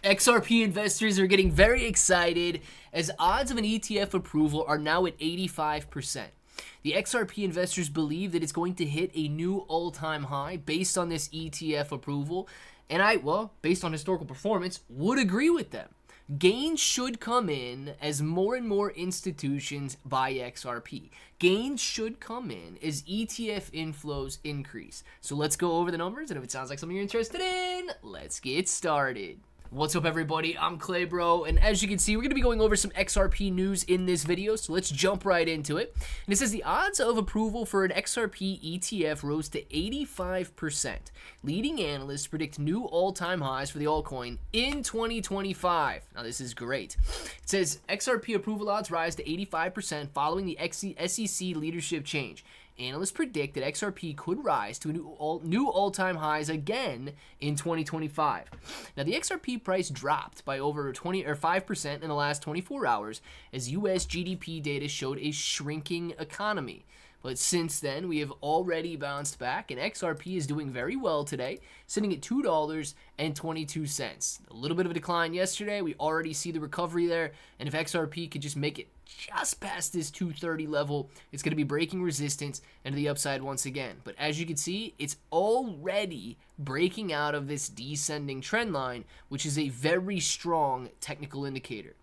XRP investors are getting very excited as odds of an ETF approval are now at 85%. The XRP investors believe that it's going to hit a new all-time high based on this ETF approval, and based on historical performance, would agree with them. Gains should come in as more and more institutions buy XRP. Gains should come in as ETF inflows increase. So let's go over the numbers, and if it sounds like something you're interested in, let's get started. What's up, everybody? I'm Clay Bro, and as you can see, we're going to be going over some XRP news in this video, so let's jump right into it. And it says the odds of approval for an XRP ETF rose to 85%. Leading analysts predict new all-time highs for the altcoin in 2025. Now, this is great. It says XRP approval odds rise to 85% following the SEC leadership change. Analysts predict that XRP could rise to new all-time highs again in 2025. Now, the XRP price dropped by over 5% in the last 24 hours as U.S. GDP data showed a shrinking economy. But since then, we have already bounced back, and XRP is doing very well today, sitting at $2.22. A little bit of a decline yesterday. We already see the recovery there, and if XRP could just make it just past this 230 level, it's going to be breaking resistance and to the upside once again. But as you can see, it's already breaking out of this descending trend line, which is a very strong technical indicator.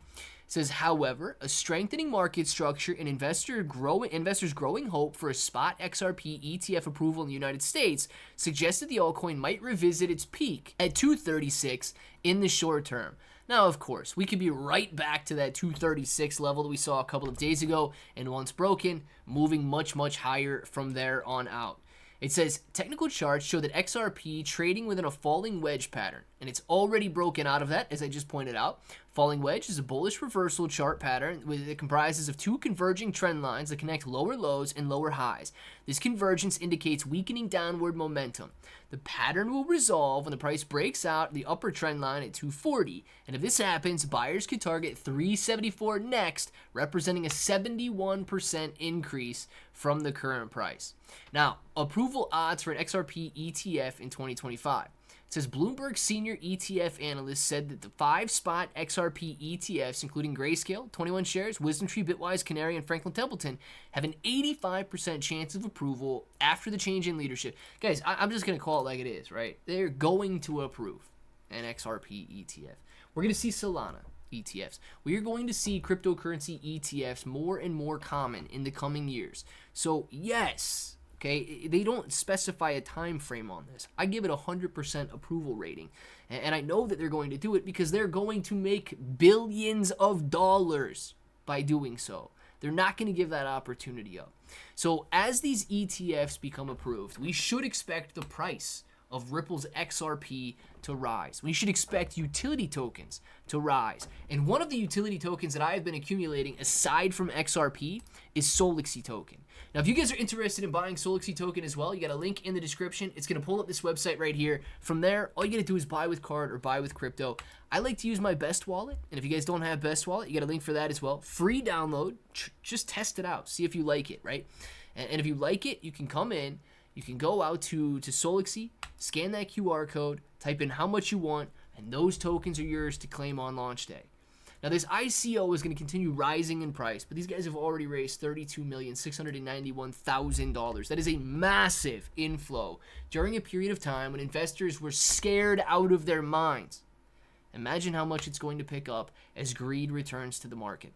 It says, however, a strengthening market structure and investors' growing hope for a spot XRP ETF approval in the United States suggested the altcoin might revisit its peak at 236 in the short term. Now, of course, we could be right back to that 236 level that we saw a couple of days ago, and once broken, moving much, much higher from there on out. It says, technical charts show that XRP trading within a falling wedge pattern, and it's already broken out of that, as I just pointed out. Falling wedge is a bullish reversal chart pattern that comprises of two converging trend lines that connect lower lows and lower highs. This convergence indicates weakening downward momentum. The pattern will resolve when the price breaks out the upper trend line at 240, and if this happens, buyers could target 374 next, representing a 71% increase from the current price. Now, approval odds for an XRP ETF in 2025. It says Bloomberg senior ETF analyst said that the 5-spot XRP ETFs, including Grayscale, 21 shares, WisdomTree, Bitwise, Canary, and Franklin Templeton, have an 85% chance of approval after the change in leadership. Guys, I'm just going to call it like it is, right? They're going to approve an XRP ETF. We're going to see Solana ETFs. We are going to see cryptocurrency ETFs more and more common in the coming years. So, yes. Okay, they don't specify a time frame on this. I give it a 100% approval rating, and I know that they're going to do it because they're going to make billions of dollars by doing so. They're not going to give that opportunity up. So as these ETFs become approved, we should expect the price of Ripple's XRP to rise. We should expect utility tokens to rise. And one of the utility tokens that I have been accumulating aside from XRP is Solexie Token. Now, if you guys are interested in buying Solexie Token as well, you got a link in the description. It's going to pull up this website right here. From there, all you got to do is buy with card or buy with crypto. I like to use my Best Wallet, and if you guys don't have Best Wallet, you got a link for that as well. Free download. Just test it out. See if you like it, right? And if you like it, you can come in. You can go out to Solexie, scan that QR code, type in how much you want, and those tokens are yours to claim on launch day. Now, this ICO is going to continue rising in price, but these guys have already raised $32,691,000. That is a massive inflow during a period of time when investors were scared out of their minds. Imagine how much it's going to pick up as greed returns to the market.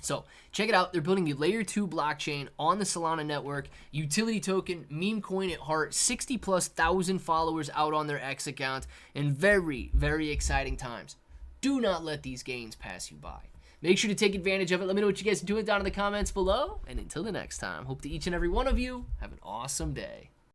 So check it out. They're building a layer 2 blockchain on the Solana network. Utility token, meme coin at heart, 60,000+ followers out on their X account, and very, very exciting times. Do not let these gains pass you by. Make sure to take advantage of it. Let me know what you guys are doing down in the comments below. And until the next time, hope that each and every one of you have an awesome day.